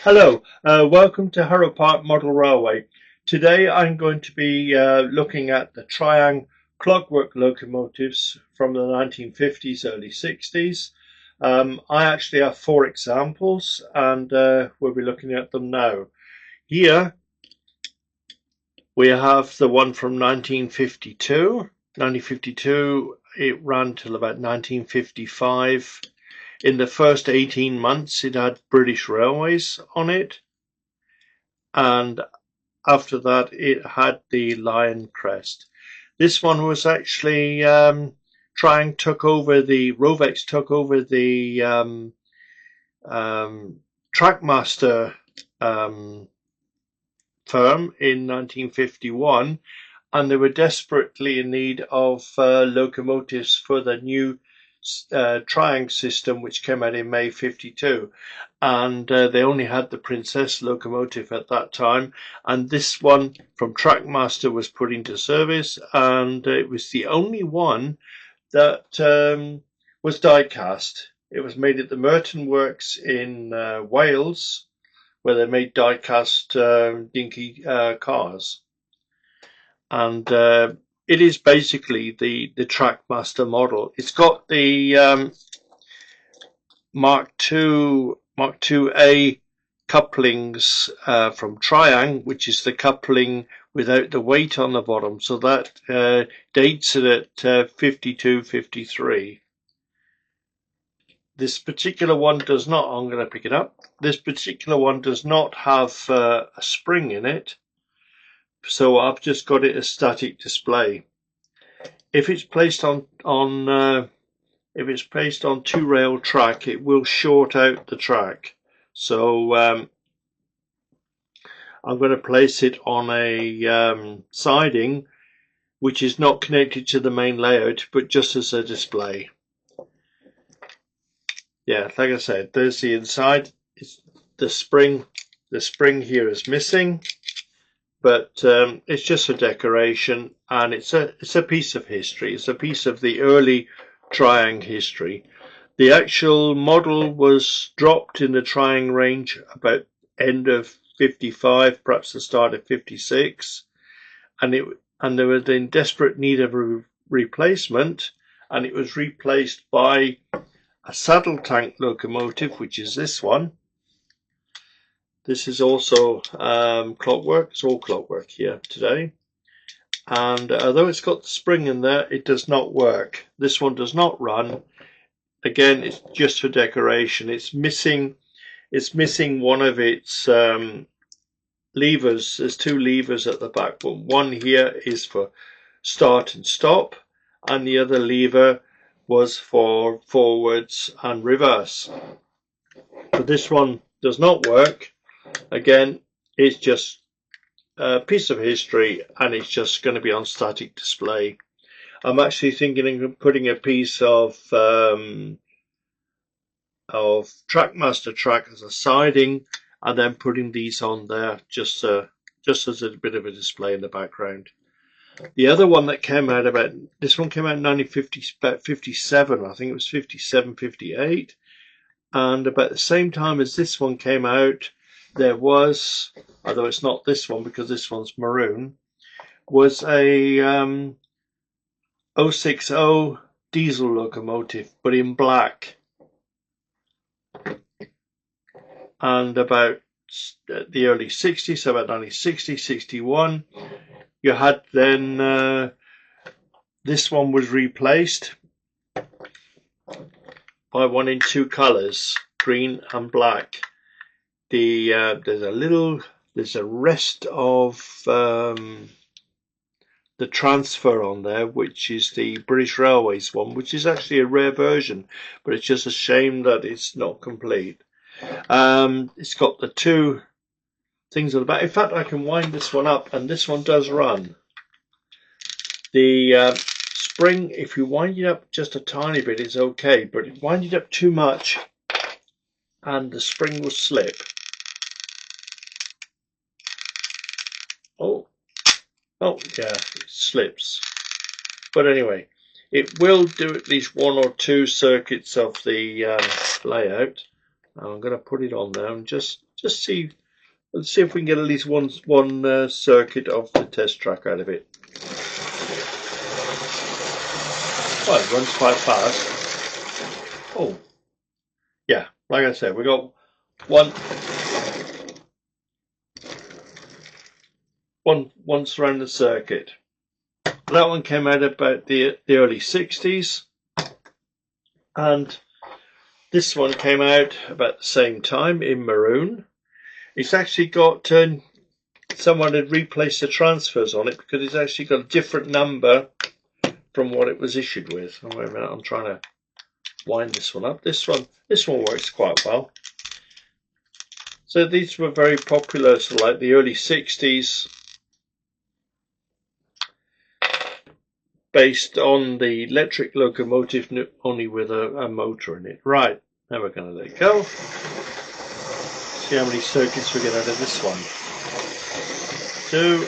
Hello, welcome to Harrow Park Model Railway. Today I'm going to be looking at the Triang clockwork locomotives from the 1950s, early 60s. I actually have four examples and we'll be looking at them now. Here we have the one from 1952. 1952, it ran till about 1955. In the first 18 months, it had British Railways on it, and after that, it had the lion crest. This one was actually Triang took over the Rovex took over the Trackmaster firm in 1951, and they were desperately in need of locomotives for the new Triang system, which came out in May 52. And they only had the Princess locomotive at that time, and this one from Trackmaster was put into service, and it was the only one that was die-cast. It was made at the Merton Works in Wales, where they made die-cast dinky cars. And it is basically the Trackmaster model. It's got the Mark II-A couplings from Triang, which is the coupling without the weight on the bottom. So that dates it at 52, 53. This particular one does not, I'm going to pick it up. This particular one does not have a spring in it. So I've just got it as static display. If it's placed on if it's placed on two rail track, it will short out the track. So I'm going to place it on a siding which is not connected to the main layout, but just as a display. Yeah, like I said, there's the inside. It's the spring here is missing, but it's just a decoration, and it's a piece of history. It's a piece of the early Triang history. The actual model was dropped in the Triang range about end of 55, perhaps the start of 56, and they were in desperate need of a replacement, and it was replaced by a saddle tank locomotive, which is this one. This is also clockwork. It's all clockwork here today. And although it's got the spring in there, it does not work. This one does not run. Again, it's just for decoration. It's missing one of its levers. There's two levers at the back. One here is for start and stop, and the other lever was for forwards and reverse. But this one does not work. Again, it's just a piece of history, and it's just going to be on static display. I'm actually thinking of putting a piece of Trackmaster track as a siding, and then putting these on there just as a bit of a display in the background. The other one that came out this one came out in 1950, about 57, I think it was 57, 58, and about the same time as this one came out, there was, although it's not this one because this one's maroon, was a 060 diesel locomotive, but in black. And about the early 60s, so about 1960, 61, you had then this one was replaced by one in two colours, green and black. There's a rest of the transfer on there, which is the British Railways one, which is actually a rare version, but it's just a shame that it's not complete. It's got the two things on the back. In fact, I can wind this one up, and this one does run. The spring, if you wind it up just a tiny bit, is okay, but if you wind it up too much, and the spring will slip. Oh yeah, it slips. But anyway, it will do at least one or two circuits of the layout. I'm going to put it on there and just Just see, let's see if we can get at least one circuit of the test track out of it. Well, it runs quite fast. Oh, yeah, like I said, we got once around the circuit. That one came out about the early 60s, and this one came out about the same time in maroon. It's actually got someone had replaced the transfers on it because it's actually got a different number from what it was issued with. Oh, wait a minute, I'm trying to wind this one up. This one works quite well. So these were very popular, so like the early 60s, based on the electric locomotive, only with a motor in it. Right, now we're going to let it go. See how many circuits we get out of this one. 2,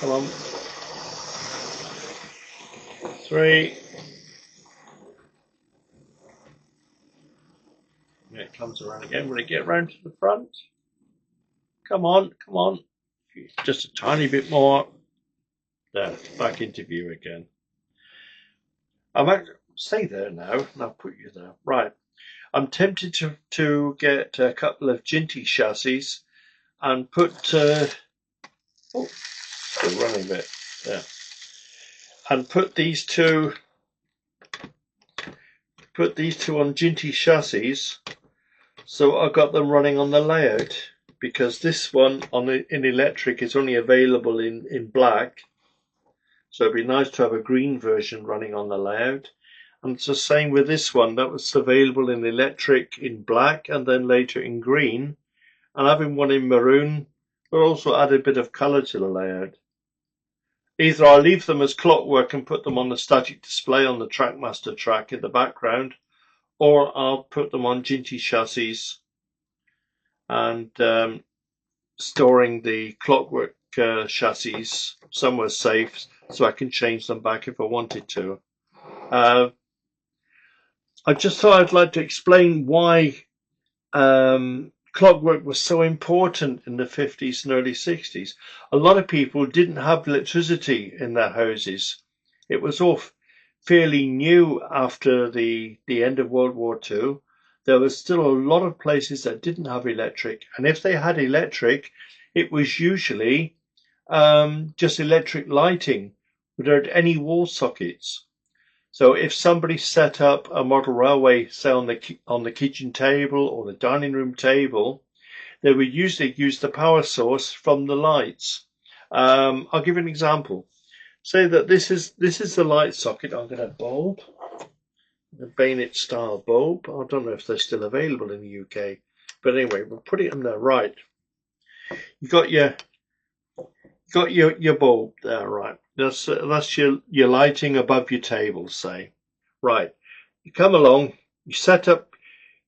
come on, 3. Yeah, it comes around again. Will it get round to the front? Come on, come on. Just a tiny bit more. There, back into view again. Stay there now, and I'll put you there. Right. I'm tempted to get a couple of Ginty chassis and put oh, still running a bit there, and put these two on Ginty chassis, so I got them running on the layout, because this one in electric is only available in black, so it'd be nice to have a green version running on the layout. And it's the same with this one, that was available in electric in black and then later in green. And having one in maroon will also add a bit of colour to the layout. Either I'll leave them as clockwork and put them on the static display on the Trackmaster track in the background, or I'll put them on Ginty chassis and storing the clockwork chassis somewhere safe so I can change them back if I wanted to. I just thought I'd like to explain why clockwork was so important in the 50s and early 60s. A lot of people didn't have electricity in their houses. It was all fairly new after the end of World War II. There was still a lot of places that didn't have electric, and if they had electric, it was usually just electric lighting without any wall sockets. So if somebody set up a model railway, say on the kitchen table or the dining room table, they would usually use the power source from the lights. I'll give you an example. Say that this is the light socket. I'm going to bulb, the bayonet style bulb. I don't know if they're still available in the UK, but anyway, we'll put it in there. Right, you got your bulb there, right? That's your lighting above your table, say. Right, you come along, you set up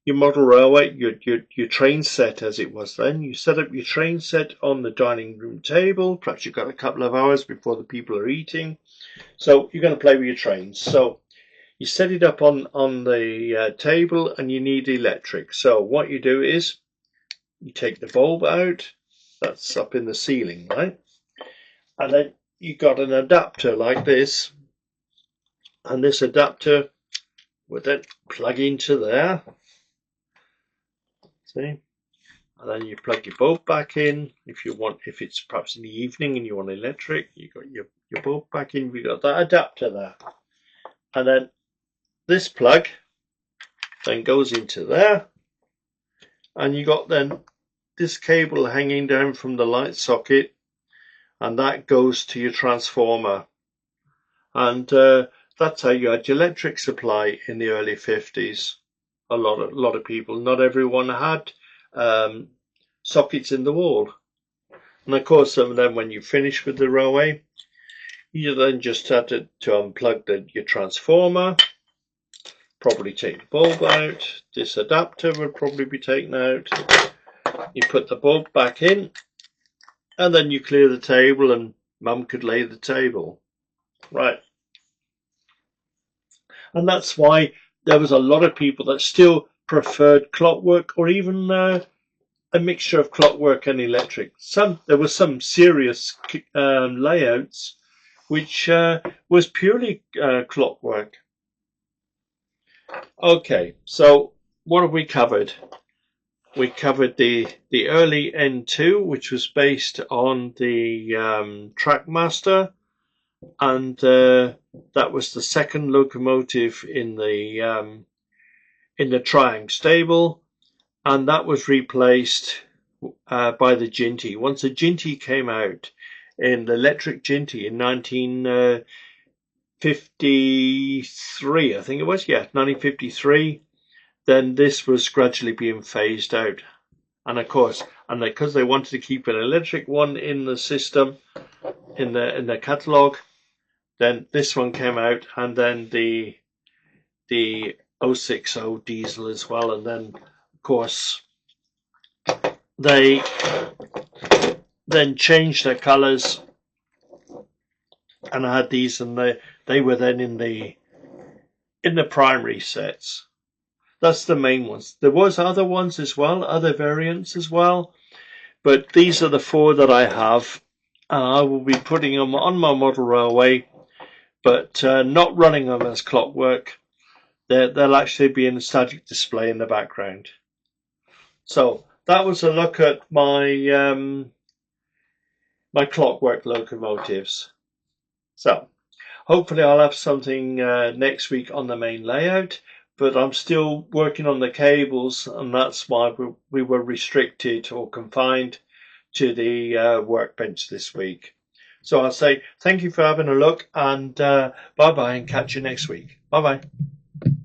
your model railway, your train set as it was then. You set up your train set on the dining room table. Perhaps you've got a couple of hours before the people are eating, so you're going to play with your trains. So you set it up on the table, and you need electric. So what you do is you take the bulb out. That's up in the ceiling, right? And then you got an adapter like this, and this adapter would then plug into there. See? And then you plug your bulb back in. If it's perhaps in the evening and you want electric, you got your bulb back in. We got that adapter there, and then this plug then goes into there, and you got then this cable hanging down from the light socket, and that goes to your transformer. And that's how you had your electric supply in the early 50s. A lot of people, not everyone had sockets in the wall. And of course, then when you finish with the railway, you then just had to unplug your transformer, probably take the bulb out. This adapter would probably be taken out. You put the bulb back in, and then you clear the table, and Mum could lay the table. Right. And that's why there was a lot of people that still preferred clockwork, or even a mixture of clockwork and electric. There were some serious layouts which was purely clockwork. Okay, so what have we covered? We covered the early N2, which was based on the Trackmaster, and that was the second locomotive in the Triang stable, and that was replaced by the Ginty. Once the Ginty came out, in the electric Ginty in 1953, I think it was, 1953, then this was gradually being phased out. And of course, and because they wanted to keep an electric one in the system, in the catalogue, then this one came out, and then the 060 diesel as well, and then of course they then changed their colours, and I had these, and they were then in the primary sets. That's the main ones. There was other ones as well, other variants as well, but these are the four that I have, and I will be putting them on my model railway, but not running them as clockwork. They'll actually be in a static display in the background. So that was a look at my my clockwork locomotives. So hopefully I'll have something next week on the main layout, but I'm still working on the cables, and that's why we were restricted or confined to the workbench this week. So I'll say thank you for having a look, and bye-bye, and catch you next week. Bye-bye.